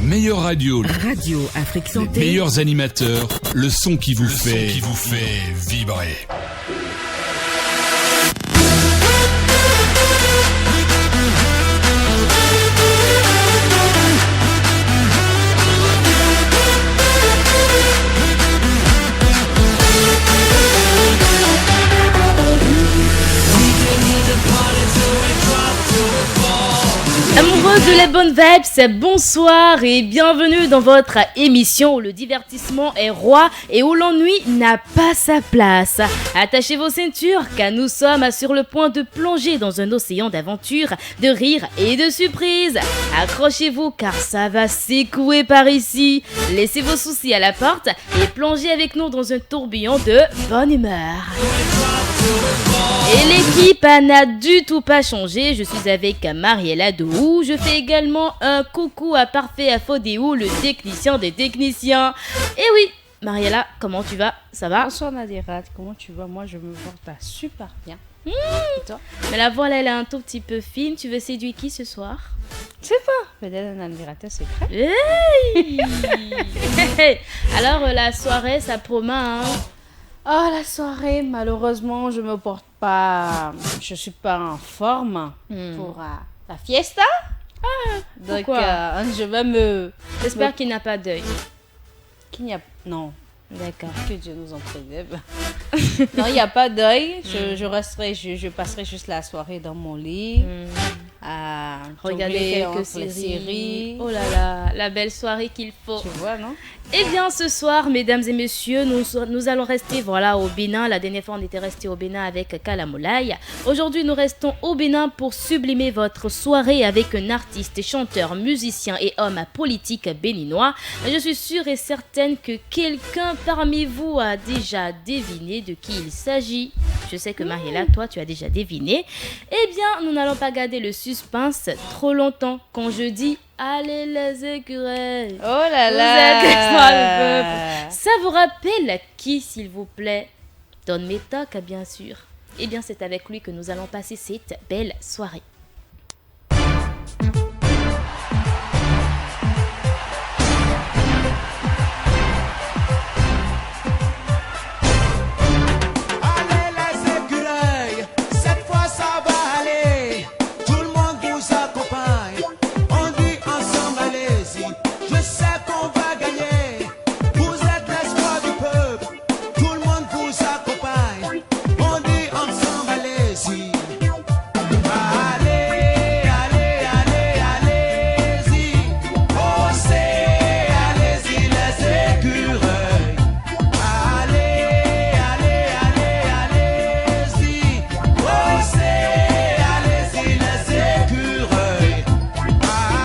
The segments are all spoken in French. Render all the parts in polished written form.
meilleure radio, Radio Afrique Santé. les meilleurs animateurs, le son qui vous fait vibrer. Amoureux de la bonne vibes, bonsoir et bienvenue dans votre émission où le divertissement est roi et où l'ennui n'a pas sa place. Attachez vos ceintures car nous sommes sur le point de plonger dans un océan d'aventures, de rires et de surprises. Accrochez-vous car ça va secouer par ici. Laissez vos soucis à la porte et plongez avec nous dans un tourbillon de bonne humeur. Et l'équipe n'a du tout pas changé. Je suis avec Mariela Dohou. Je fais également un coucou à Parfait Afodéou, le technicien des techniciens. Et oui, Mariela, comment tu vas? Ça va? Bonsoir Nadirat, comment tu vas? Moi je me porte super bien. Et toi? Mais la voix là, elle est un tout petit peu fine. Tu veux séduire qui ce soir? Je sais pas, peut-être un admirateur secret. Hey alors la soirée, ça promet, hein? Oh la soirée, malheureusement je me porte pas, je suis pas en forme pour la fiesta. Donc pourquoi? je vais me... J'espère qu'il n'a pas d'œil. Qu'il n'y a... Non, D'accord. que Dieu nous en préserve. Non, il n'y a pas d'œil, je resterai, je passerai juste la soirée dans mon lit. À Regardez jongler quelques entre les séries. Oh là là, la belle soirée qu'il faut. Tu vois, non? Eh bien, ce soir, mesdames et messieurs, nous allons rester au Bénin. La dernière fois, on était resté au Bénin avec Kalamoulaye. Aujourd'hui, nous restons au Bénin pour sublimer votre soirée avec un artiste, chanteur, musicien et homme politique béninois. Je suis sûre et certaine que quelqu'un parmi vous a déjà deviné de qui il s'agit. Je sais que Mariela, toi, tu as déjà deviné. Eh bien, nous n'allons pas garder le suspense trop longtemps. Quand je dis allez les écureuils. Oh là Vous là! êtes extra le peuple. Ça vous rappelle qui, s'il vous plaît? Don Métoc, bien sûr. Eh bien, c'est avec lui que nous allons passer cette belle soirée. Allez les écureuils, cette fois ça va aller. Tout le monde vous accompagne. On dit ensemble allez-y. Je sais qu'on va gagner. Vous êtes l'espoir du peuple. Tout le monde vous accompagne. On dit ensemble allez-y. Allez, allez, allez, allez-y. Oh c'est allez-y les écureuils. Allez, allez, allez, allez-y. Oh c'est allez-y les écureuils.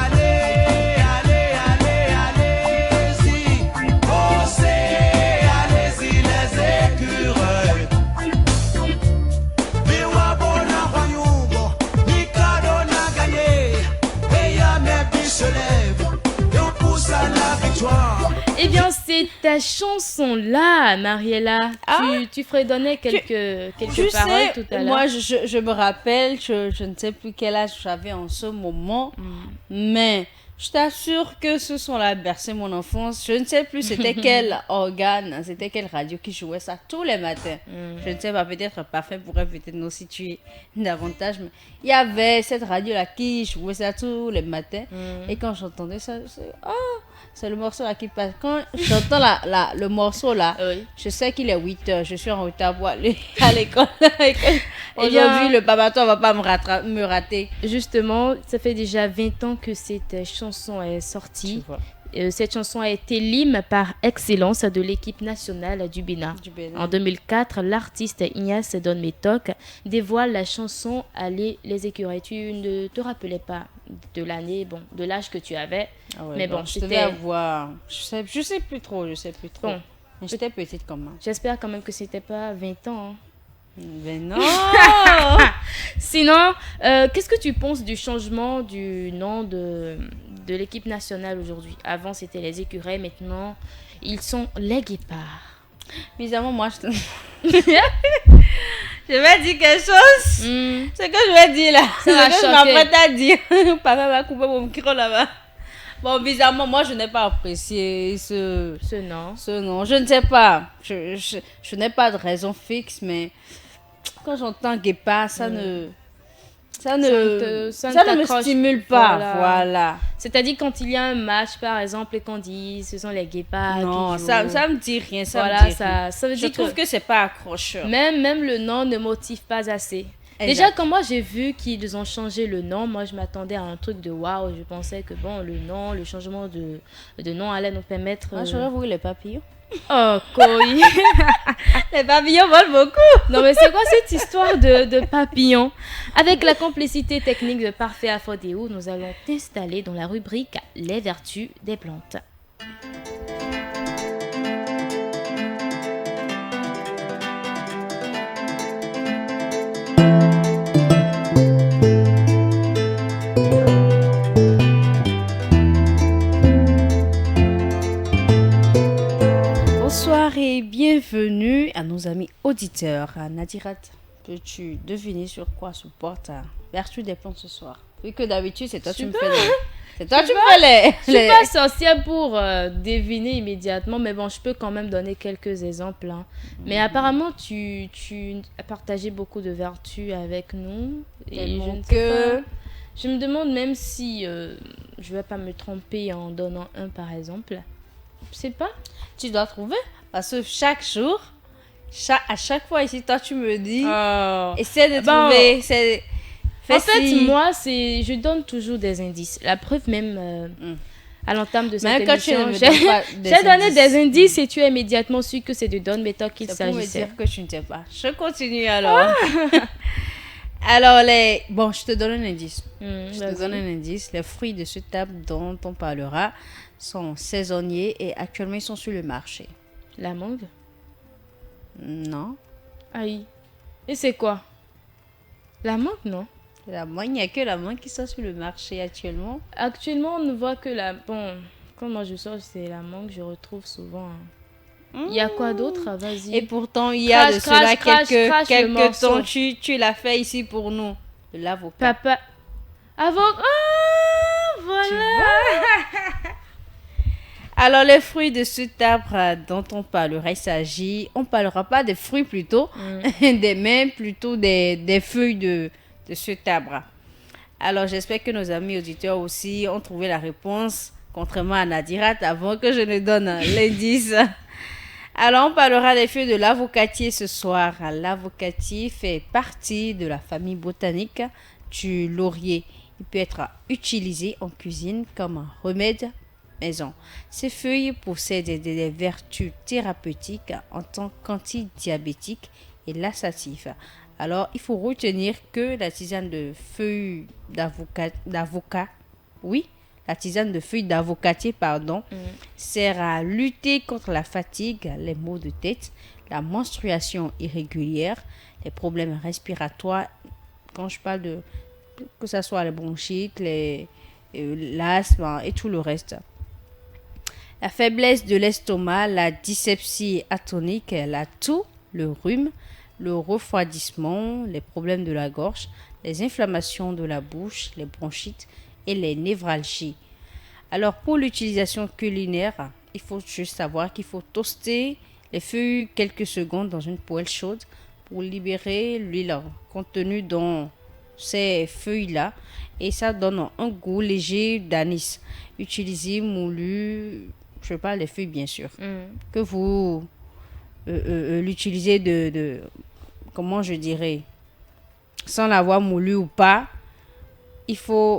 Allez, allez, allez, allez-y. Oh c'est allez-y les écureuils. Biwa bona royaume, Mikado n'a gagné. Et y'a mes billes se lèvent, et on pousse à la victoire. Eh bien, c'est ta chanson-là, Mariela. Ah. Tu fredonnais quelques Tu paroles sais, tout à l'heure. moi je me rappelle, je ne sais plus quel âge j'avais en ce moment, mais je t'assure que ce son-là a bercé mon enfance. Je ne sais plus c'était quel organe, c'était quelle radio qui jouait ça tous les matins. Je ne sais pas, peut-être Parfait pourrait peut-être nous situer davantage, mais il y avait cette radio-là qui jouait ça tous les matins. Et quand j'entendais ça, c'est le morceau là qui passe. Quand j'entends le morceau là, Oui. je sais qu'il est 8 heures, je suis en retard pour aller à l'école. Eh bien- Aujourd'hui, le babaton va pas me rater. Justement, ça fait déjà 20 ans que cette chanson est sortie. vois. Cette chanson a été l'hymne par excellence de l'équipe nationale du Bénin. Du Bénin. En 2004, l'artiste Ignace Don Métoc dévoile la chanson Allez les écureuils. Tu ne te rappelais pas de l'année, de l'âge que tu avais. Ah ouais, mais bon, donc je c'était- devais avoir... Je sais plus trop. Bon. Mais j'étais petite comme ça. J'espère quand même que c'était pas 20 ans. Hein. Mais non. Sinon, qu'est-ce que tu penses du changement du nom de l'équipe nationale aujourd'hui? Avant, c'était les écureuils. Maintenant, ils sont les guépards. Bizarrement, moi, je vais dire quelque chose. Ce que je vais dire là, Ça va ce que je choquer. m'apprête à dire. Papa va couper mon micro là-bas. Bon, bizarrement, moi, je n'ai pas apprécié Ce nom. ce nom. Je ne sais pas. Je n'ai pas de raison fixe, mais quand j'entends guépard, ça ne Ça ne me t'accroche- stimule pas. Voilà. Voilà. C'est-à-dire quand il y a un match, par exemple, et qu'on dit ce sont les guépards Non, qui ça jouent. me dit rien. Ça Voilà, me dit rien. ça veut Je dire trouve que c'est pas accrocheur. même le nom ne motive pas assez. Déjà, Exact. quand moi j'ai vu qu'ils ont changé le nom, moi je m'attendais à un truc de waouh. Je pensais que bon, le changement de nom allait nous permettre. Moi, j'aurais voulu les papillons. Oh, Koi. Les papillons volent beaucoup. Non, mais c'est quoi cette histoire de papillon? Avec la complicité technique de Parfait Afodéo, nous allons t'installer dans la rubrique Les vertus des plantes. Bonsoir et bienvenue à nos amis auditeurs. Nadirat, peux-tu deviner sur quoi se porte la vertu des plantes ce soir? Vu que d'habitude, c'est toi qui me fais C'est toi qui me fais Je suis pas sorcière pour deviner immédiatement, mais bon, je peux quand même donner quelques exemples, hein. Mais apparemment, tu as partagé beaucoup de vertus avec nous. Et Tellement je ne sais que- pas. Je me demande même si je vais pas me tromper en donnant un, par exemple. Je sais pas. Tu dois trouver. Parce que chaque jour, à chaque fois ici, toi, tu me dis, essaie de Bon. trouver. En fait, moi, je donne toujours des indices. La preuve même à l'entame de cette Même quand tu ne émission, me donnes pas des j'ai donné indices. des indices et tu as immédiatement su que c'est de Don Méthode qu'il C'est pour me s'agissait. dire que tu ne sais pas. Je continue alors. Alors, bon, je te donne un indice. Je te Vas-y. donne un indice. Les fruits de ce table dont on parlera sont saisonniers et actuellement ils sont sur le marché. La mangue. Non. Aïe. Et c'est quoi? La mangue, non? Il n'y a que la mangue qui sont sur le marché actuellement. Actuellement, on ne voit que la... Bon, quand moi je sors, c'est la mangue, je retrouve souvent. Il y a quoi d'autre? Vas-y. Et pourtant, il y a Crache, de cela crache, crache le quelques morceau. temps, tu l'as fait ici pour nous. De l'avocat. Papa... Avocat... Ah, voilà. Alors, les fruits de cet arbre dont on parlera, on parlera pas des fruits plutôt, mais plutôt des feuilles de cet arbre. Alors, j'espère que nos amis auditeurs aussi ont trouvé la réponse, contrairement à Nadirat, avant que je ne donne l'indice. Alors, on parlera des feuilles de l'avocatier ce soir. L'avocatier fait partie de la famille botanique du laurier. Il peut être utilisé en cuisine comme un remède maison. Ces feuilles possèdent des vertus thérapeutiques en tant qu'antidiabétiques et laxatifs. Alors, il faut retenir que la tisane de feuilles d'avocat, oui, la tisane de feuilles d'avocatier, sert à lutter contre la fatigue, les maux de tête, la menstruation irrégulière, les problèmes respiratoires. Quand je parle de que ce soit les bronchites, l'asthme et tout le reste. La faiblesse de l'estomac, la dyspepsie atonique, la toux, le rhume, le refroidissement, les problèmes de la gorge, les inflammations de la bouche, les bronchites et les névralgies. Alors, pour l'utilisation culinaire, il faut juste savoir qu'il faut toaster les feuilles quelques secondes dans une poêle chaude pour libérer l'huile contenue dans ces feuilles-là. Et ça donne un goût léger d'anis. Utilisez moulu, je parle des feuilles bien sûr, que vous l'utilisez de comment je dirais, sans l'avoir moulu ou pas.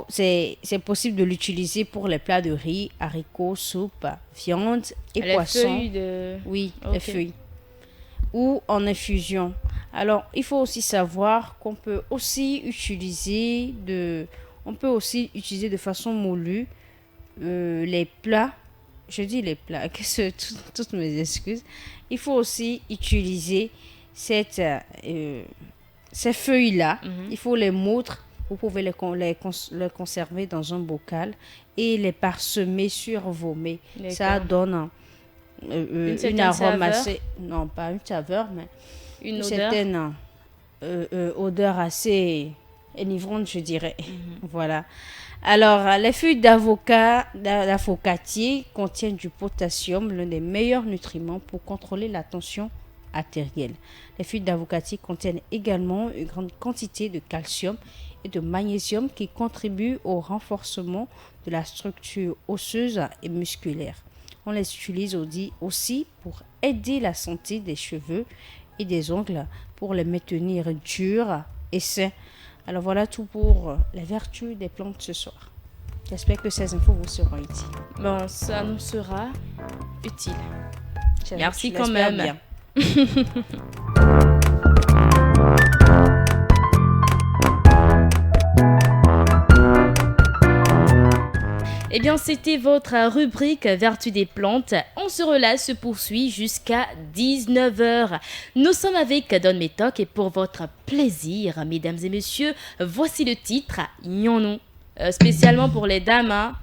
C'est possible de l'utiliser pour les plats de riz, haricots, soupe, viande et Les poisson. feuilles de... Oui, Ok. les feuilles. Ou en infusion. Alors, il faut aussi savoir qu'on peut aussi utiliser de façon moulue les plats. Je dis les plats, toutes mes excuses. Il faut aussi utiliser ces feuilles-là. Il faut les moudre. Vous pouvez les conserver dans un bocal et les parsemer sur vos mets. Ça D'accord. donne une certaine arôme saveur. assez... Non, pas une saveur, mais Une odeur. certaine odeur assez enivrante, je dirais. Voilà. Alors, les feuilles d'avocatier contiennent du potassium, l'un des meilleurs nutriments pour contrôler la tension artérielle. Les feuilles d'avocatier contiennent également une grande quantité de calcium et de magnésium qui contribuent au renforcement de la structure osseuse et musculaire. On les utilise aussi pour aider la santé des cheveux et des ongles, pour les maintenir durs et sains. Alors voilà tout pour les vertus des plantes ce soir. J'espère que ces infos vous seront utiles. Bon, ça nous sera utile. Merci Je quand l'espère même. bien. Eh bien, c'était votre rubrique Vertu des plantes. On se relâche, se poursuit jusqu'à 19h. Nous sommes avec Don Métoc et pour votre plaisir, mesdames et messieurs, voici le titre Nyonou. Spécialement pour les dames, hein.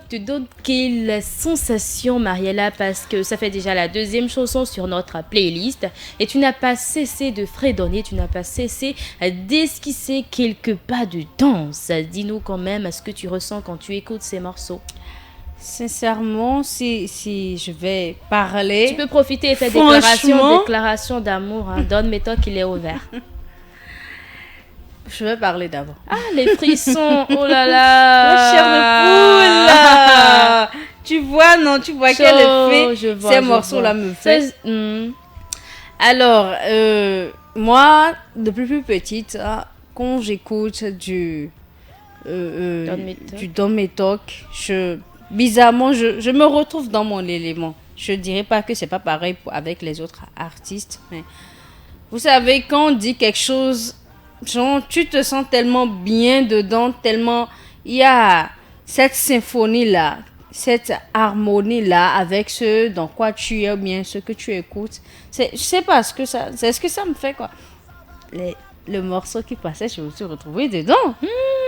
Te donne quelle sensation, Mariella, parce que ça fait déjà la deuxième chanson sur notre playlist et tu n'as pas cessé de fredonner, tu n'as pas cessé d'esquisser quelques pas de danse. Dis-nous quand même ce que tu ressens quand tu écoutes ces morceaux. Sincèrement, si je vais parler... Tu peux profiter et faire déclaration d'amour. Hein. Don Métoc, il est ouvert. Je vais parler d'abord. Ah, les frissons, oh là là. La chair de poule. Tu vois, non, tu vois quel effet ces morceaux-là me font. Alors, moi, depuis plus petite, quand j'écoute du Don Métoc, bizarrement, je me retrouve dans mon élément. Je dirais pas que c'est pas pareil avec les autres artistes, mais vous savez, quand on dit quelque chose... Genre, tu te sens tellement bien dedans, tellement... Il y a cette symphonie-là, cette harmonie-là avec ce dans quoi tu es, ou bien ce que tu écoutes. Je sais pas ce que ça... C'est ce que ça me fait, quoi. Le morceau qui passait, je me suis retrouvée dedans.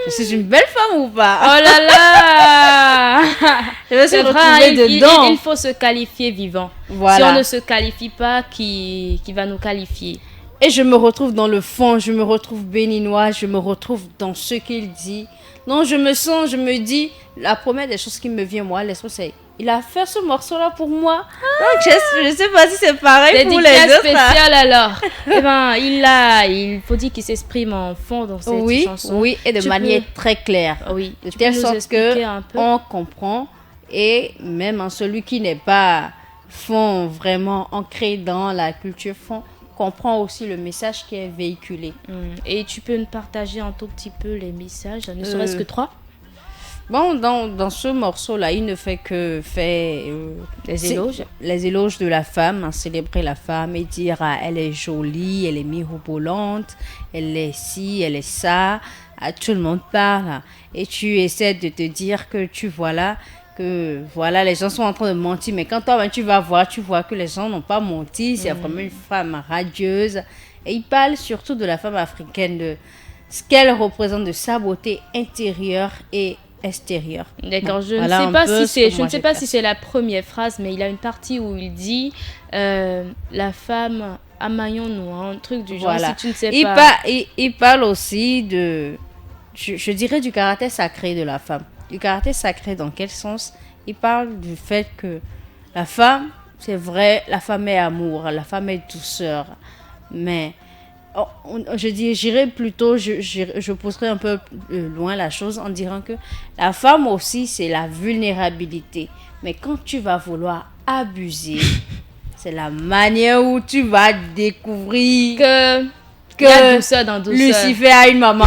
Je suis une belle femme ou pas? Oh là là. Je me suis retrouvée dedans. Il faut se qualifier vivant. Voilà. Si on ne se qualifie pas, qui va nous qualifier? Et je me retrouve dans le fond, je me retrouve béninois, je me retrouve dans ce qu'il dit. Non, je me dis, la première des choses qui me vient, moi, l'esprit, c'est, il a fait ce morceau-là pour moi. Donc, je sais pas si c'est pareil pour les autres. C'est spécial alors. Eh ben, il faut dire qu'il s'exprime en fond dans cette chanson. Oui, et de manière très claire. Oui, de telle sorte que on comprend. Et même celui qui n'est pas fond vraiment ancré dans la culture fond, comprend aussi le message qui est véhiculé. Et tu peux nous partager un tout petit peu les messages, ne serait-ce que 3? Bon, dans ce morceau-là, il ne fait que faire les éloges. Les éloges de la femme, célébrer la femme et dire elle est jolie, elle est mirobolante, elle est ci, elle est ça. Tout le monde parle. Et tu essaies de te dire que les gens sont en train de mentir, mais quand toi tu vas voir, tu vois que les gens n'ont pas menti, c'est vraiment une femme radieuse. Et il parle surtout de la femme africaine, de ce qu'elle représente, de sa beauté intérieure et extérieure. D'accord, je ne sais pas si c'est la première phrase, mais il a une partie où il dit la femme amaillons-nous, un truc du genre, Voilà. si tu ne sais Il, pas. il parle aussi de, je dirais, du caractère sacré de la femme. Du caractère sacré dans quel sens? Il parle du fait que la femme, c'est vrai, la femme est amour, la femme est douceur. Mais j'irais plutôt, je pousserais un peu loin la chose en disant que la femme aussi, c'est la vulnérabilité. Mais quand tu vas vouloir abuser, c'est la manière où tu vas découvrir Que il y a douceur dans douceur. Lucifer a une maman.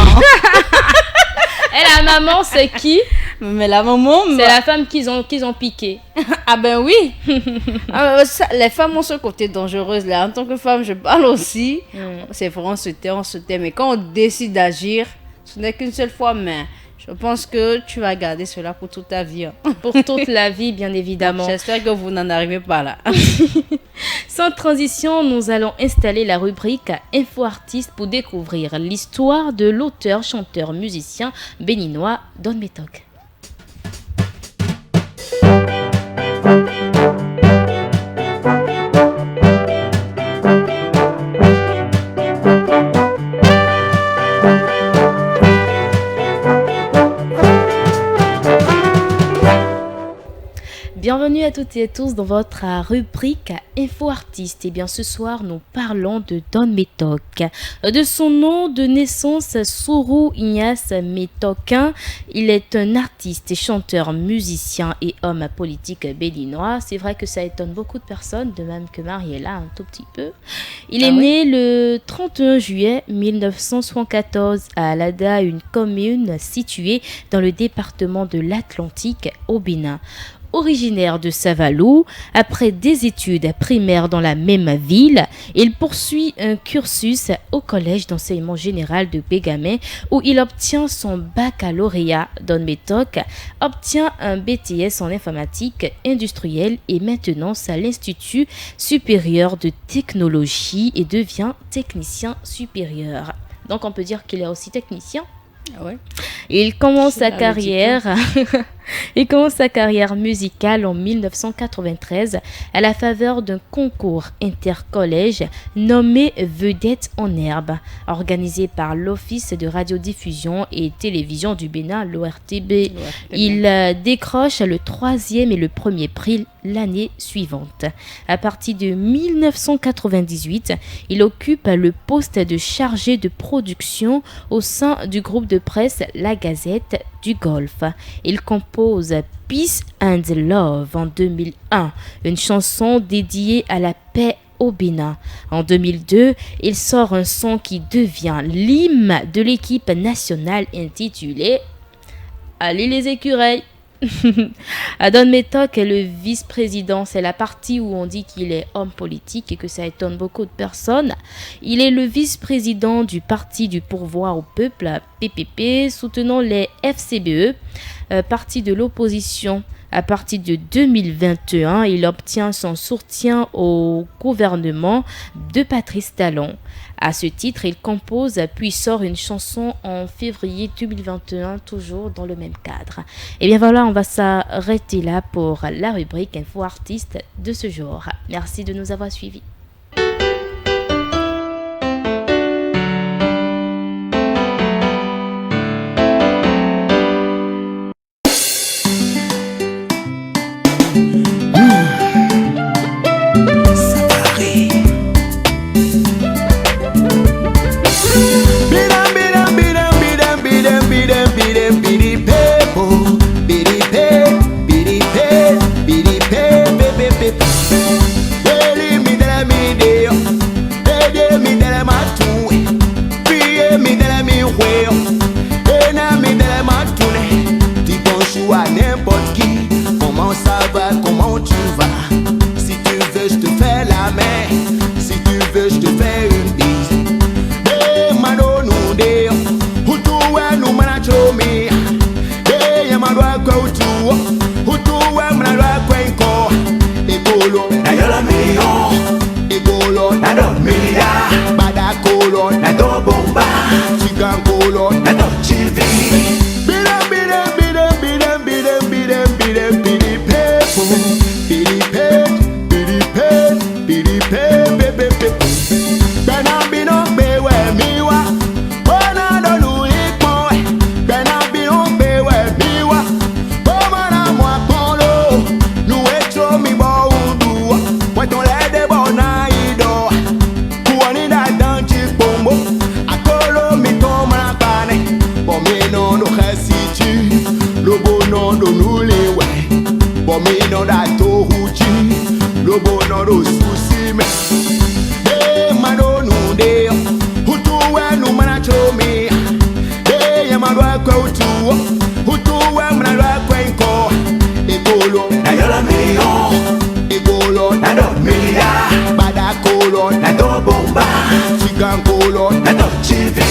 Et la maman, c'est qui? Mais la maman, C'est la femme qu'ils ont piqué. ah ben oui. Les femmes ont ce côté dangereuse là. En tant que femme, je parle aussi. C'est vrai, on se tait. Mais quand on décide d'agir, ce n'est qu'une seule fois. Mais je pense que tu vas garder cela pour toute ta vie. Pour toute la vie, bien évidemment. J'espère que vous n'en arrivez pas là. Sans transition, nous allons installer la rubrique Info Artiste pour découvrir l'histoire de l'auteur, chanteur, musicien béninois Don Métoc. Bienvenue à toutes et à tous dans votre rubrique Info Artiste. Et bien ce soir, nous parlons de Don Métoc. De son nom de naissance, Sourou Ignace Métoquin, il est un artiste et chanteur, musicien et homme politique béninois. C'est vrai que ça étonne beaucoup de personnes, de même que Mariella un tout petit peu. Il est né le 31 juillet 1974 à Alada, une commune située dans le département de l'Atlantique au Bénin. Originaire de Savalou, après des études primaires dans la même ville, il poursuit un cursus au collège d'enseignement général de Bégamé où il obtient son baccalauréat. Don Métoc obtient un BTS en informatique industrielle et maintenance à l'Institut supérieur de technologie et devient technicien supérieur. Donc on peut dire qu'il est aussi technicien. Ah ouais. Il commence sa carrière musicale en 1993 à la faveur d'un concours intercollège nommé Vedette en herbe, organisé par l'Office de radiodiffusion et télévision du Bénin, l'ORTB. Il décroche le 3e et le 1er prix l'année suivante. À partir de 1998, il occupe le poste de chargé de production au sein du groupe de presse La Gazette du Golfe. Il compose Peace and Love en 2001, une chanson dédiée à la paix au Bénin. En 2002, il sort un son qui devient l'hymne de l'équipe nationale intitulé Allez les écureuils. Don Métoc est le vice-président, c'est la partie où on dit qu'il est homme politique et que ça étonne beaucoup de personnes. Il est le vice-président du Parti du pourvoi au peuple, PPP, soutenant les FCBE, parti de l'opposition. À partir de 2021, il obtient son soutien au gouvernement de Patrice Talon. À ce titre, il compose puis sort une chanson en février 2021, toujours dans le même cadre. Et bien voilà, on va s'arrêter là pour la rubrique Info Artiste de ce jour. Merci de nous avoir suivis. Enough TV.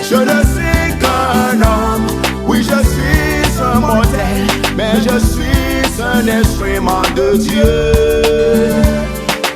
Je ne suis qu'un homme, oui je suis un mortel, mais je suis un instrument de Dieu.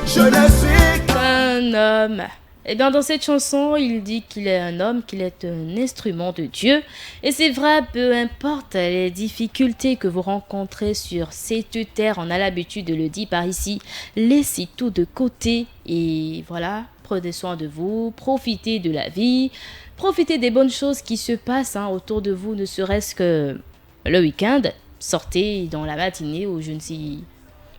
Je ne suis Un homme. Et bien dans cette chanson, il dit qu'il est un homme, qu'il est un instrument de Dieu. Et c'est vrai, peu importe les difficultés que vous rencontrez sur cette terre, on a l'habitude de le dire par ici, laissez tout de côté et voilà, prenez soin de vous, profitez de la vie, profitez des bonnes choses qui se passent autour de vous, ne serait-ce que le week-end, sortez dans la matinée ou je ne sais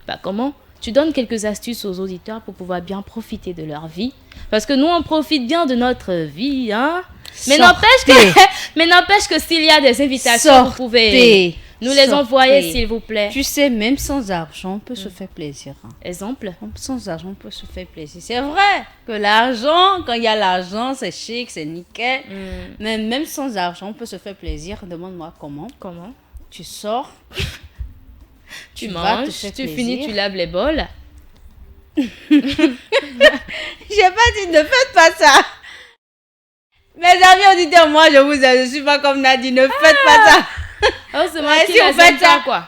pas comment. Tu donnes quelques astuces aux auditeurs pour pouvoir bien profiter de leur vie. Parce que nous, on profite bien de notre vie, hein. Mais n'empêche que s'il y a des invitations, vous pouvez nous les envoyer, s'il vous plaît. Tu sais, même sans argent, on peut se faire plaisir. Exemple. Sans argent, on peut se faire plaisir. C'est vrai que l'argent, quand il y a l'argent, c'est chic, c'est nickel. Mais même sans argent, on peut se faire plaisir. Demande-moi comment. Comment? Tu sors. Tu vas te manges, faire tu plaisir. finis, tu laves les bols. J'ai pas dit ne faites pas ça. Mes amis auditeurs, moi je vous aime, je suis pas comme Nadine, ne faites pas ça. Oh, c'est moi qui Si vous les faites aime ça, pas, quoi.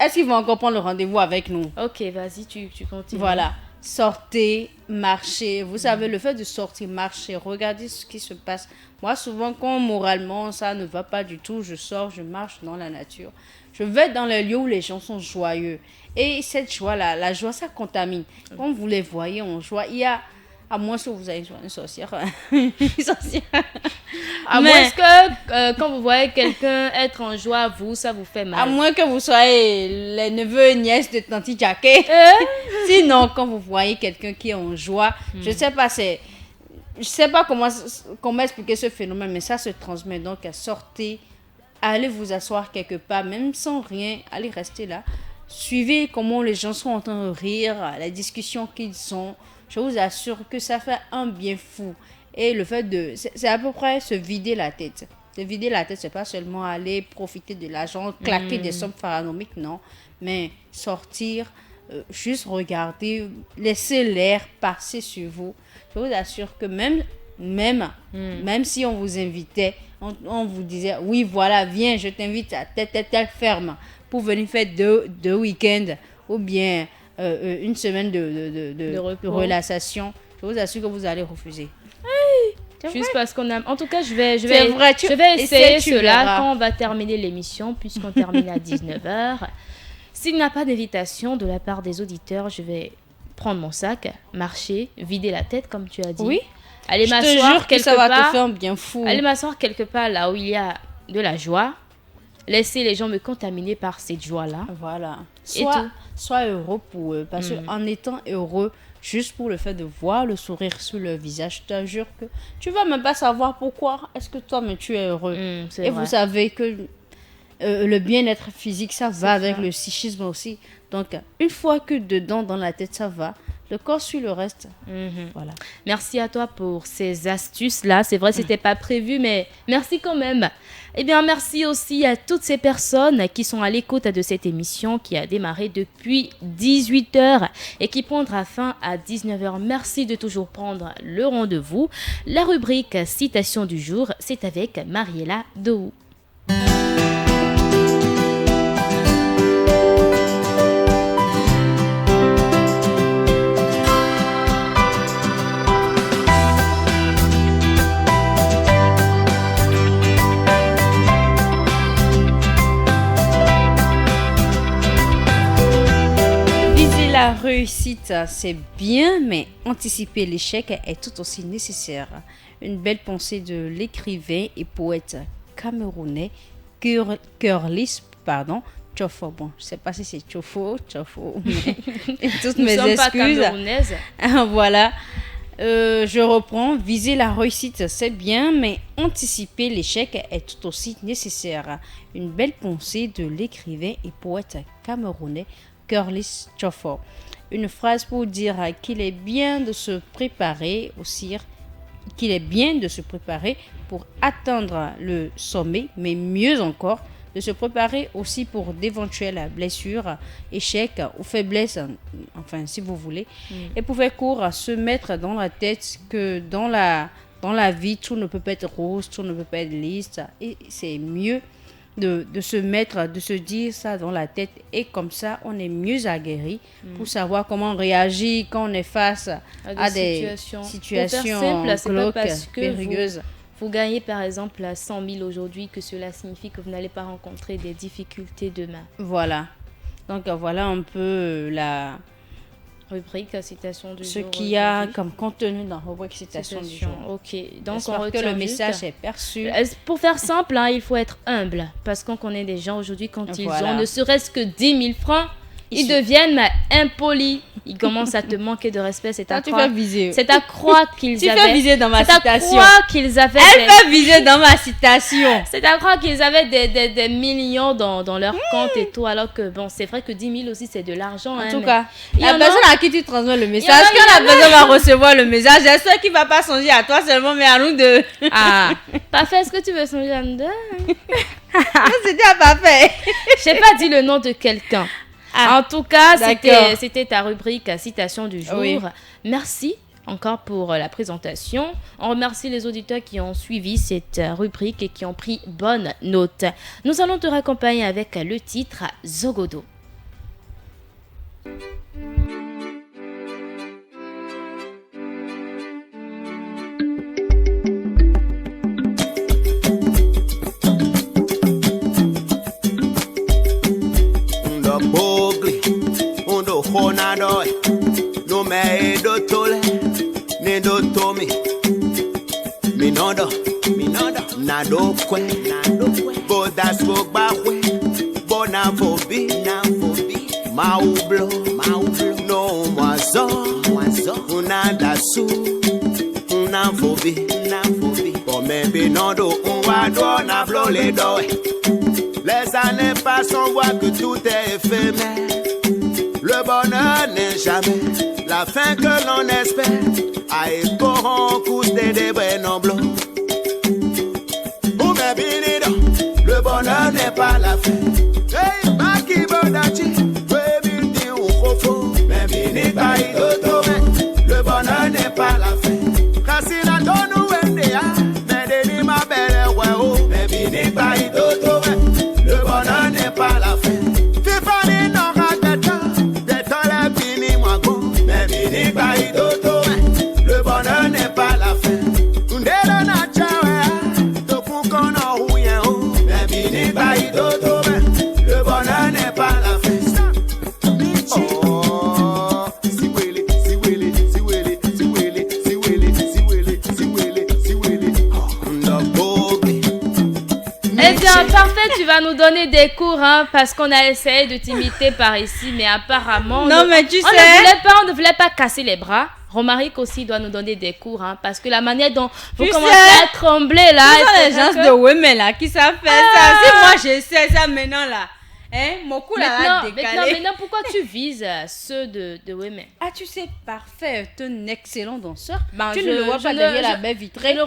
Est-ce qu'ils vont encore prendre le rendez-vous avec nous? Ok, vas-y, tu continues. Voilà. Sortez, marchez. Vous savez, le fait de sortir, marcher, regardez ce qui se passe. Moi, souvent, quand moralement, ça ne va pas du tout, je sors, je marche dans la nature. Je vais dans les lieux où les gens sont joyeux. Et cette joie-là, la joie, ça contamine. Quand vous les voyez en joie, il y a... À moins que vous ayez une sorcière. Une sorcière. À moins que quand vous voyez quelqu'un être en joie, ça vous fait mal. À moins que vous soyez les neveux et nièces de Tanti Jacquet. Sinon, quand vous voyez quelqu'un qui est en joie, je sais pas comment expliquer ce phénomène, mais ça se transmet. Donc, sortez, allez vous asseoir quelque part, même sans rien, allez rester là. Suivez comment les gens sont en train de rire, les discussions qu'ils ont. Je vous assure que ça fait un bien fou. Et le fait de... C'est à peu près se vider la tête. Se vider la tête, c'est pas seulement aller profiter de l'argent, claquer des sommes pharaoniques, non. Mais sortir, juste regarder, laisser l'air passer sur vous. Je vous assure que même si on vous invitait, on vous disait, oui, voilà, viens, je t'invite à telle ferme pour venir faire deux week-ends ou bien une semaine de relaxation, je vous assure que vous allez refuser. Juste parce qu'on a... En tout cas, je vais essayer cela verras. quand on va terminer l'émission, puisqu'on termine à 19h. S'il n'y a pas d'invitation de la part des auditeurs, je vais prendre mon sac, marcher, vider la tête, comme tu as dit. Oui. Aller Je te m'asseoir jure que quelque ça va part. te faire un bien fou. Aller m'asseoir quelque part là où il y a de la joie. Laisser les gens me contaminer par cette joie-là. Voilà. Et tout. Sois heureux pour eux. Parce qu'en étant heureux, juste pour le fait de voir le sourire sur leur visage, je te jure que tu vas même pas savoir pourquoi est-ce que toi, mais tu es heureux. C'est Et vrai. vous savez que le bien-être physique, ça va avec le psychisme aussi. Donc, une fois que dedans, dans la tête, ça va, le corps suit le reste. Voilà. Merci à toi pour ces astuces-là. C'est vrai, c'était pas prévu, mais merci quand même. Eh bien, merci aussi à toutes ces personnes qui sont à l'écoute de cette émission qui a démarré depuis 18h et qui prendra fin à 19h. Merci de toujours prendre le rendez-vous. La rubrique Citation du jour, c'est avec Mariella Dohou. La réussite, c'est bien, mais anticiper l'échec est tout aussi nécessaire. Une belle pensée de l'écrivain et poète camerounais Curlis, Tchofo. Bon, je ne sais pas si c'est Tchofo, mais toutes Nous mes sommes pas excuses. camerounaises. Voilà. Je reprends. Viser la réussite, c'est bien, mais anticiper l'échec est tout aussi nécessaire. Une belle pensée de l'écrivain et poète camerounais Curlis Tchofo. Une phrase pour dire qu'il est bien de se préparer aussi qu'il est bien de se préparer pour atteindre le sommet, mais mieux encore, de se préparer aussi pour d'éventuelles blessures, échecs ou faiblesses, enfin si vous voulez. Et pour faire court, se mettre dans la tête que dans la vie, tout ne peut pas être rose, tout ne peut pas être lisse. Et c'est mieux de se mettre, de se dire ça dans la tête. Et comme ça, on est mieux aguerri pour savoir comment réagir quand on est face à des situations glauques, périlleuses. Vous gagnez par exemple 100 000 aujourd'hui, que cela signifie que vous n'allez pas rencontrer des difficultés demain. Voilà. Donc voilà un peu la rubrique citation du ce jour. Qu'il y a comme contenu dans la rubrique citation du jour. Ok. Donc j'espère que le message est perçu. Pour faire simple, il faut être humble. Parce qu'on connaît des gens aujourd'hui, quand ils ont ne serait-ce que 10 000 francs, ils deviennent impolis. Ils commencent à te manquer de respect. C'est à croire qu'ils avaient... Tu fais viser dans ma citation. C'est à croire qu'ils avaient... Elle fait viser dans ma citation. C'est à croire qu'ils avaient des millions dans leur compte et tout. Alors que, bon, c'est vrai que 10 000 aussi, c'est de l'argent. En tout cas, la personne à qui tu transmets le message, quand la personne va recevoir le message, j'espère qu'il ne va pas songer à toi seulement, mais à nous deux. Ah, parfait. Est-ce que tu veux songer à nous deux? C'était à parfait. Je n'ai pas dit le nom de quelqu'un. En tout cas, c'était ta rubrique citation du jour. Oui. Merci encore pour la présentation. On remercie les auditeurs qui ont suivi cette rubrique et qui ont pris bonne note. Nous allons te raccompagner avec le titre Zogodo. Honadoi, no me do tole, ne do tomi, minodo, nado kwe, boda swogba kwe, bona fobi, maublo, no mwazo, unada su, una fobi, ome binodo, unwado na blo le doe. Les années passent, on voit que tout est éphémère. Le bonheur n'est jamais la fin que l'on espère. Aïe, courant, couche des débris nombres. Ou même binido, le bonheur n'est pas la fin. Hey, Maki Bodachi, Webindi ou Kofo. Même binido, le bonheur n'est pas la fin. Kassina donu wendea, mais deni ma belle wao. Même binido, le bonheur n'est pas la fin. Fifani non le bonheur n'est pas la fin. Le bonheur n'est pas la fin. Oh, si willy. Eh bien, parfait, tu vas nous donner des cours, parce qu'on a essayé de t'imiter par ici, mais apparemment... Non, mais tu sais... On ne voulait pas casser les bras. Romaric aussi doit nous donner des cours, parce que la manière dont vous commencez à trembler, là... C'est les gens de Women, là, qui savent faire ça. Si moi, je sais ça maintenant, là... mon cou là décalé. Maintenant, pourquoi tu vises ceux de Women? Ah, tu sais, parfait, tu es un excellent danseur. Tu ne le vois pas derrière la baie vitrée. Je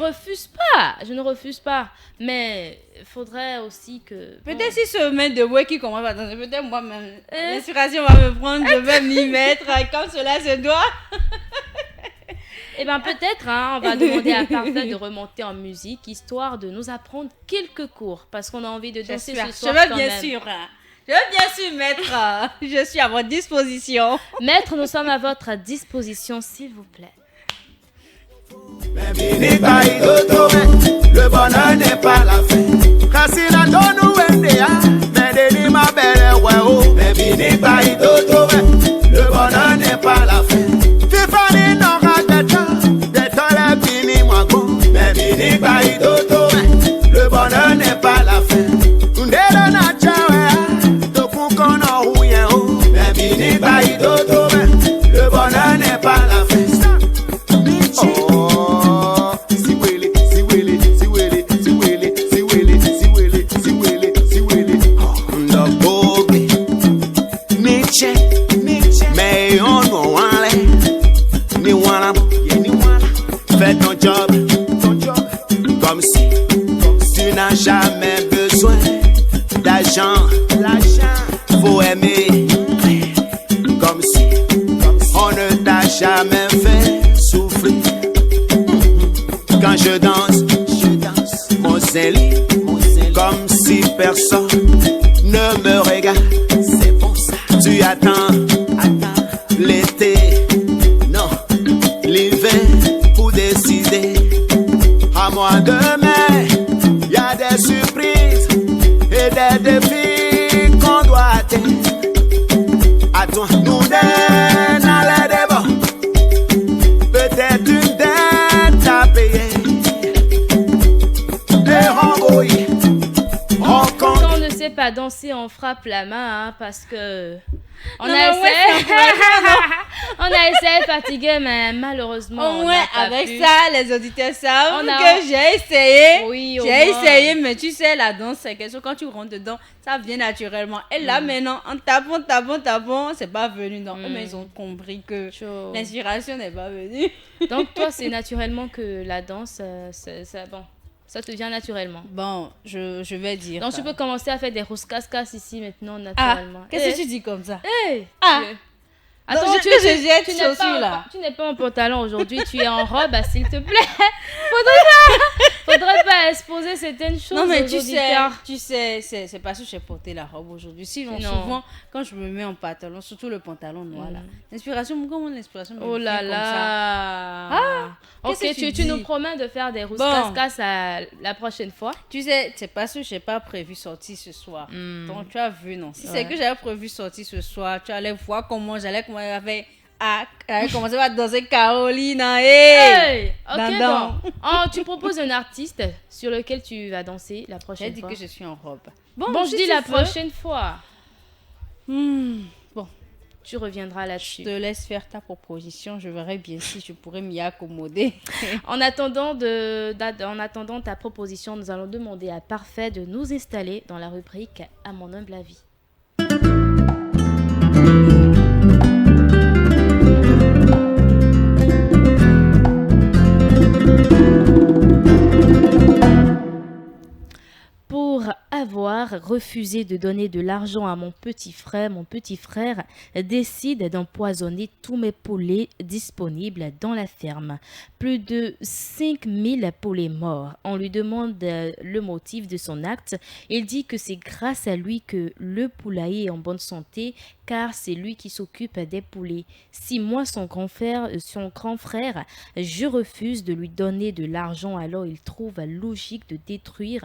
ne refuse pas. Mais il faudrait aussi que... Peut-être si ce mec de Women qui commence à danser, peut-être moi-même, l'inspiration va me prendre, je vais m'y mettre comme cela se doit. Eh bien, peut-être, on va demander à Parfait de remonter en musique, histoire de nous apprendre quelques cours, parce qu'on a envie de danser ce soir. Je veux bien sûr, maître. Je suis à votre disposition. Maître, nous sommes à votre disposition, s'il vous plaît. Le bonheur n'est pas la fin. Kassina donu wendea, mais ma belle wao. Le bonheur n'est pas la fin. Fifani non ratata, détole bini mwago. Le bonheur n'est pas la fin. Ndelo na chawe, toku kono huye ho. Le bonheur n'est pas la fin. Oh, si willy. Mais on no wale, ni wana, fais ton job. je danse, mon zéli, comme si personne ne me regarde. C'est pour ça. Tu attends l'été, non, l'hiver pour décider. À moi demain, y a des surprises et des défis qu'on doit atteindre. À toi, nous dans les débats, peut-être une dette à payer. Et renvoyer, Quand on ne sait pas danser, on frappe la main, hein, parce que on Non, a mais essayé, on a essayé fatigué, mais malheureusement, Au on moins, n'a pas avec pu. ça, les auditeurs savent On a- que j'ai essayé. Oui, au J'ai moins. essayé, mais tu sais, la danse, c'est quelque chose, quand tu rentres dedans, ça vient naturellement. Et là, maintenant, en tapant, c'est pas venu. Non, mais ils ont compris que Chaud. l'inspiration n'est pas venue. Donc toi, c'est naturellement que la danse, bon, ça te vient naturellement. Bon, je vais dire. Donc tu peux commencer à faire des rouscascas ici maintenant Ah, naturellement. qu'est-ce que tu dis comme ça? Hey, Ah. Attends, Donc, tu je jette n'es chaussures, pas là. tu n'es pas en pantalon aujourd'hui, tu es en robe, ah, s'il te plaît. Faudrait pas exposer certaines choses Non, mais aux tu auditeurs. sais, c'est parce que j'ai porté la robe aujourd'hui. Sinon, Non. souvent, quand je me mets en pantalon, surtout le pantalon noir, là, l'inspiration, comment l'inspiration me Oh vient là comme là. ça. Ah, ok, qu'est-ce que tu tu nous dis? promets de faire des rouscascas la prochaine fois. Tu sais, c'est parce que j'ai pas prévu sortir ce soir. Donc, tu as vu, non? Si c'est que j'avais prévu sortir ce soir, tu allais voir comment j'allais commencer à danser Carolina. Hey, ok, Dandan. bon. Oh, tu proposes un artiste sur lequel tu vas danser la J'ai prochaine dit fois. que je suis en robe. Bon, je si dis tu la veux. prochaine fois. Bon, Tu reviendras je là-dessus. te laisse faire ta proposition. Je verrai bien si je pourrais m'y accommoder. En attendant ta proposition, nous allons demander à Parfait de nous installer dans la rubrique À mon humble avis. Pour avoir refusé de donner de l'argent à mon petit frère décide d'empoisonner tous mes poulets disponibles dans la ferme. Plus de 5000 poulets morts. On lui demande le motif de son acte. Il dit que c'est grâce à lui que le poulailler est en bonne santé, car c'est lui qui s'occupe des poulets. Si moi, son grand frère, je refuse de lui donner de l'argent, alors il trouve logique de détruire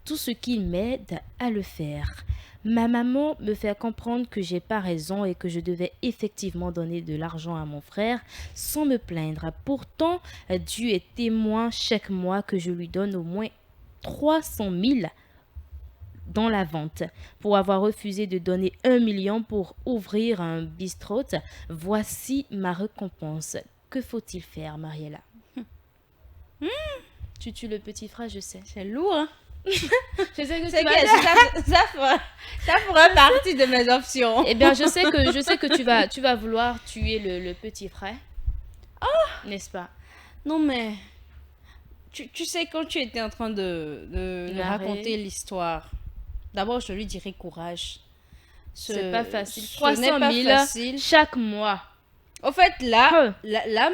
tout ce qui m'aide à le faire. Ma maman me fait comprendre que j'ai pas raison et que je devais effectivement donner de l'argent à mon frère sans me plaindre. Pourtant, Dieu est témoin chaque mois que je lui donne au moins 300 000 dans la vente. Pour avoir refusé de donner 1 million pour ouvrir un bistrot, voici ma récompense. Que faut-il faire, Mariella? Tu tues le petit frère, je sais. C'est lourd, hein? Je sais que C'est tu vas que ça ferait partie de mes options. Eh bien, je sais que tu vas vouloir tuer le petit frère. N'est-ce pas? Non, mais tu sais, quand tu étais en train de Narrer. raconter l'histoire, d'abord, je lui dirais courage. C'est pas facile. Ce 300 n'est 000 pas facile. chaque mois. Au fait, là,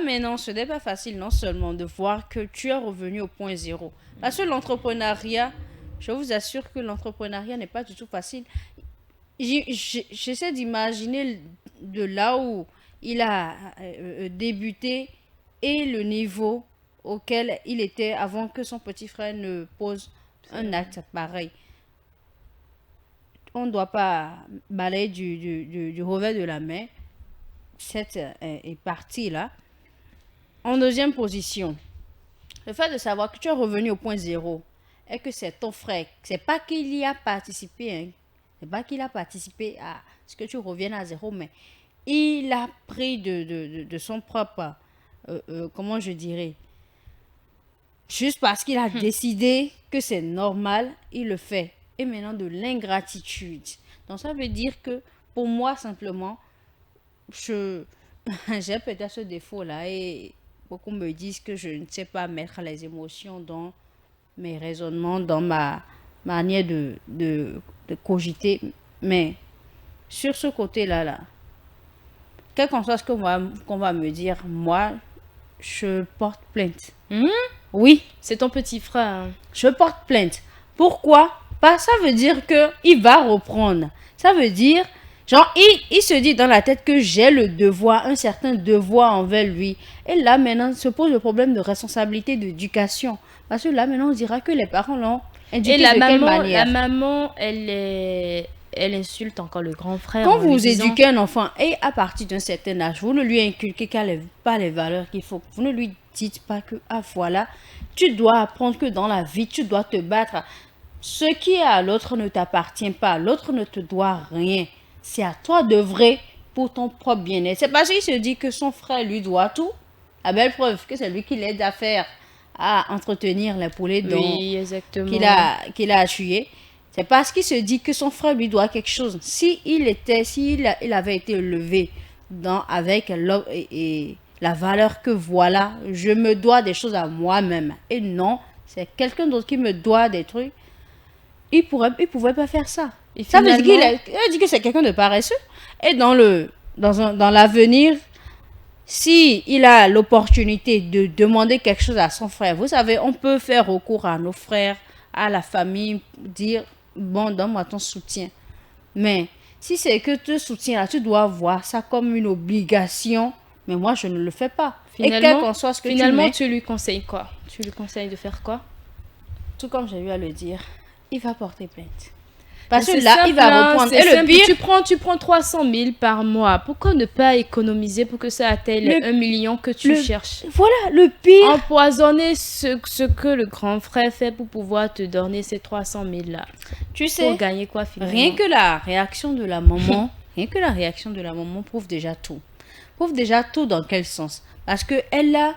maintenant, ce n'est pas facile non seulement de voir que tu es revenu au point zéro. Parce que l'entrepreneuriat, je vous assure que l'entrepreneuriat n'est pas du tout facile. J'essaie d'imaginer de là où il a débuté et le niveau auquel il était avant que son petit frère ne pose un acte pareil. On ne doit pas balayer du revers de la main cette partie-là. En deuxième position, le fait de savoir que tu es revenu au point zéro et que c'est ton frère, c'est pas qu'il y a participé, hein. C'est pas qu'il a participé à ce que tu reviennes à zéro, mais il a pris de son propre, comment je dirais, juste parce qu'il a décidé que c'est normal, il le fait. Et maintenant de l'ingratitude. Donc ça veut dire que pour moi simplement, j'ai peut-être ce défaut-là et beaucoup me disent que je ne sais pas mettre les émotions dans mes raisonnements, dans ma manière de cogiter. Mais sur ce côté-là, quel qu'en soit ce qu'on va me dire, moi, je porte plainte. Oui, C'est ton petit frère. je porte plainte. Pourquoi? Ça veut dire que il va reprendre. Ça veut dire, genre, il se dit dans la tête que j'ai le devoir, un certain devoir envers lui. Et là, maintenant, se pose le problème de responsabilité d'éducation. Parce que là, maintenant, on dira que les parents l'ont éduqué Et de la quelle maman, manière. elle insulte encore le grand frère. Quand en lui vous disant- éduquez un enfant et à partir d'un certain âge, vous ne lui inculquez pas les valeurs qu'il faut. Vous ne lui dites pas que, ah voilà, tu dois apprendre que dans la vie, tu dois te battre. Ce qui est à l'autre ne t'appartient pas. L'autre ne te doit rien. C'est à toi d'œuvrer pour ton propre bien-être. C'est parce qu'il se dit que son frère lui doit tout. La belle preuve que c'est lui qui l'aide à entretenir les poulets dont Oui, exactement. qu'il a tué. C'est parce qu'il se dit que son frère lui doit quelque chose. S'il avait été élevé avec et la valeur que voilà, je me dois des choses à moi-même. Et non, c'est quelqu'un d'autre qui me doit des trucs. Il pouvait pas faire ça. Et Ça veut dire finalement- qu'il a dit que c'est quelqu'un de paresseux. Et dans l'avenir, si il a l'opportunité de demander quelque chose à son frère, vous savez, on peut faire recours à nos frères, à la famille, dire, bon, donne-moi ton soutien. Mais si c'est que te soutien là, tu dois voir ça comme une obligation. Mais moi, je ne le fais pas. Et quel qu'en soit ce que finalement, tu mets, tu lui conseilles quoi? Tu lui conseilles de faire quoi? tout comme j'ai eu à le dire, il va porter plainte. Parce Mais que c'est là, simple, il va hein, reprendre. c'est Et le simple. pire, Tu prends 300 000 par mois. Pourquoi ne pas économiser pour que ça atteigne les Le- 1 million que tu le- cherches? voilà, le pire. Empoisonner ce que le grand frère fait pour pouvoir te donner ces 300 000 là. Tu sais, Pour gagner quoi finalement? rien que la réaction de la maman, rien que la réaction de la maman prouve déjà tout. Prouve déjà tout dans quel sens. Parce que elle a,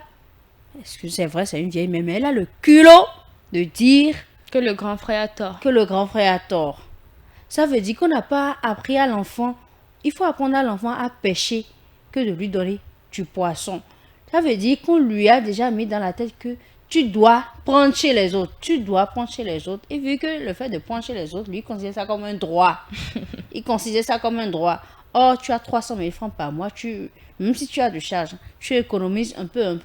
est-ce que c'est vrai, c'est une vieille mais elle a le culot de dire Que le grand frère a tort. que le grand frère a tort. Ça veut dire qu'on n'a pas appris à l'enfant. Il faut apprendre à l'enfant à pêcher que de lui donner du poisson. Ça veut dire qu'on lui a déjà mis dans la tête que tu dois prendre chez les autres. Tu dois prendre chez les autres. Et vu que le fait de prendre chez les autres, lui, il considère ça comme un droit. Il considère ça comme un droit. Oh, tu as 300 000 francs par mois. Même si tu as de charge, tu économises un peu.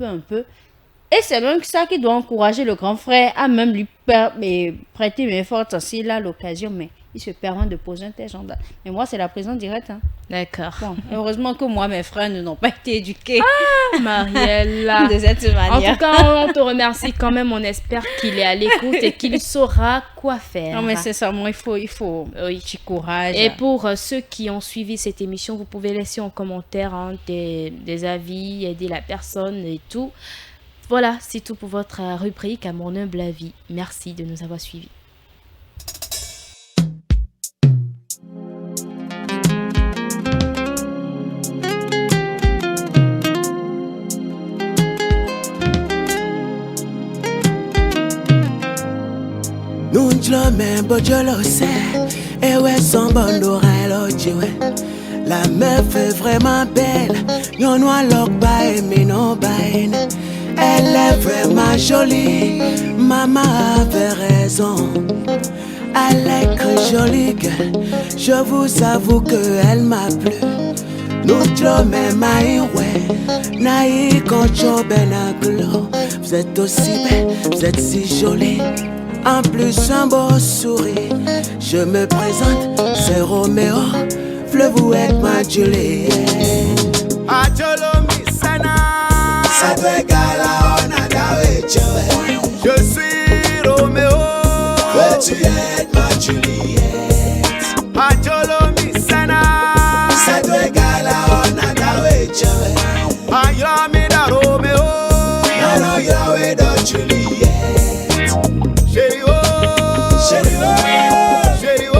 Et c'est même ça qui doit encourager le grand frère à même lui prêter mes forces s'il a l'occasion. Mais il se permet de poser un tel gendarme. Mais moi, c'est la prison directe. Hein. D'accord. Bon, heureusement que moi, mes frères ne n'ont pas été éduqués Mariella. de cette En manière. tout cas, on te remercie quand même. On espère qu'il est à l'écoute et qu'il saura quoi faire. Non, mais sincèrement, il faut Oui. du courage. Et pour ceux qui ont suivi cette émission, vous pouvez laisser en commentaire des avis, aider la personne et tout. Voilà, c'est tout pour votre rubrique à mon humble avis. Merci de nous avoir suivis. Nous mais je le sais. Et ouais, son bon oreille, ouais. La meuf est vraiment belle. Yon noir lock by me no by. Elle est vraiment jolie. Maman avait raison. Elle est que jolie gueule. Je vous avoue que elle m'a plu. Nous mais maï ouais. Naï quand benaglo. Vous êtes aussi belle, vous êtes si jolie. En plus un beau sourire. Je me présente, c'est Roméo. Fleuve avec ma Juliette. Ajolomi Sana. Sabegala onadawe chowe. Je suis Roméo. Veux-tu être ma Juliette? Ajolomi Sana. Sabegala onadawe chowe. Ayamida Roméo. Nano yawe do Juliette. Chérie oh. Chérie oh. Chérie oh.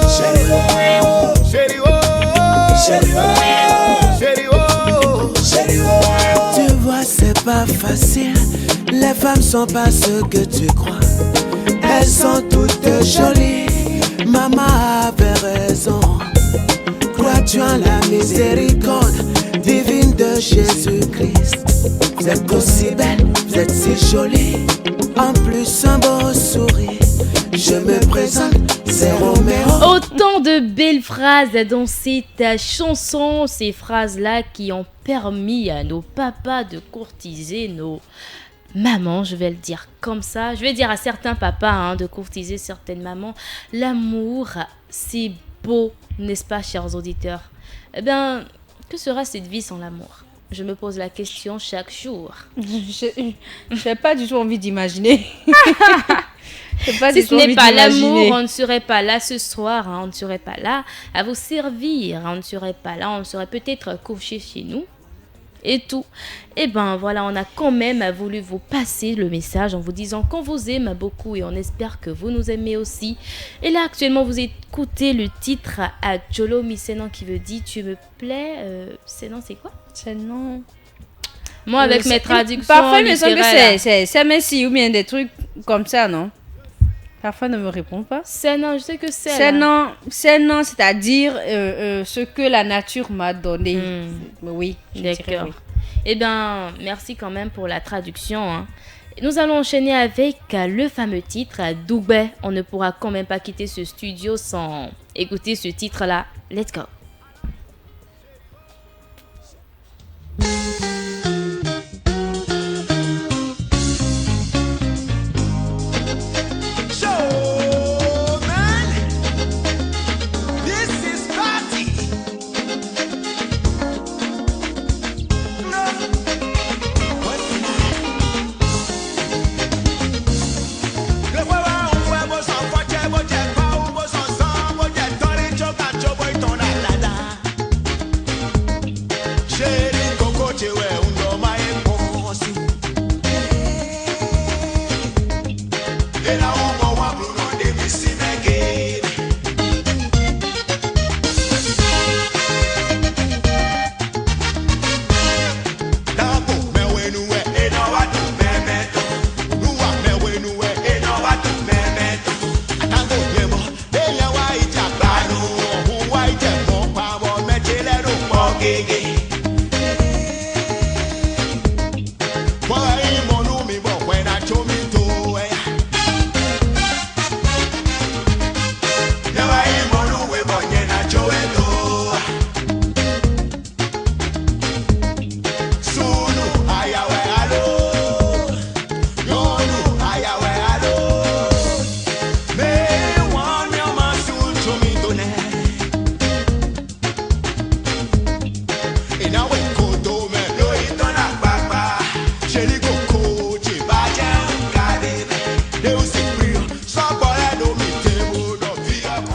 Chérie oh. Chérie oh. Chérie Chérie oh. oh. Chérie oh. Tu vois c'est pas facile. Les femmes sont pas ce que tu crois. Elles sont toutes jolies. Maman avait raison. Crois-tu en la miséricorde divine de Jésus-Christ? Vous êtes aussi belle, vous êtes si jolie. En plus un beau sourire. Je me présente, c'est Roméo. Autant de belles phrases dans cette chanson, ces phrases-là qui ont permis à nos papas de courtiser nos maman, je vais le dire comme ça. Je vais dire à certains papas de courtiser certaines mamans. L'amour, c'est beau, n'est-ce pas, chers auditeurs? Eh bien, que sera cette vie sans l'amour? Je me pose la question chaque jour. Je n'ai pas du tout envie d'imaginer. Si ce n'est pas l'amour, on ne serait pas là ce soir, on ne serait pas là à vous servir, on ne serait pas là, on serait peut-être couché chez nous et tout. Et ben voilà, on a quand même voulu vous passer le message en vous disant qu'on vous aime beaucoup et on espère que vous nous aimez aussi. Et là actuellement vous écoutez le titre à Jolo Misenan qui veut dire tu me plais. Senan c'est quoi? Senan. Moi avec mes traductions parfois il me semble littérales, que c'est Messi ou bien des trucs comme ça, non? Parfois ne me répond pas. Senan, je sais que c'est Senan, c'est-à-dire ce que la nature m'a donné. Oui, je dirais d'accord. oui. Eh bien, merci quand même pour la traduction. Nous allons enchaîner avec le fameux titre Doubet. On ne pourra quand même pas quitter ce studio sans écouter ce titre-là. Let's go. Show, man. This is party. No. What's that? Le voilà, on voit vos enfants, j'ai beau, j'ai pas ou vos ensemble, j'ai dans les chocs, choboy, ton alada. Chérie, coco, tu es un homme à épousser. Et là, on va voir Bruno de Missineke. Tapo, me wenuwe, e no watu memeto. Nuwa, me wenuwe, e no watu memeto. Atango yemo, e ya wa ija banu. Huwa ije mo pa mo mechele ru mo gege. Kwa imo nu mi bo kwena chomi to ya. Yawa imo nu we bo nyena choweto. Sunu ayawe alo. Yonu ayawe alo. Me wan mi oma sun chomi to ne. Ina we koto me lo itona papa. Sheli koko che ba jẹun kadere. De o si prio, so bore no mi tebo no fi ako.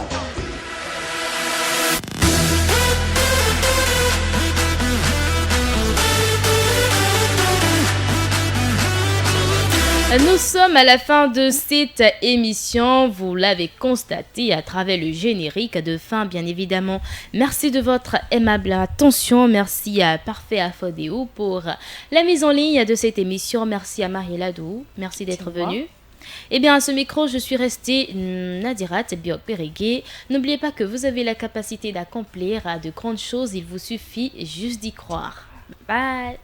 Nous sommes à la fin de cette émission, vous l'avez constaté à travers le générique de fin bien évidemment. Merci de votre aimable attention, merci à Parfait Afodéo pour la mise en ligne de cette émission, merci à Mariela Dou, merci d'être venue. Eh bien à ce micro je suis restée Nadirat Biok Pérégué. N'oubliez pas que vous avez la capacité d'accomplir de grandes choses, il vous suffit juste d'y croire. Bye.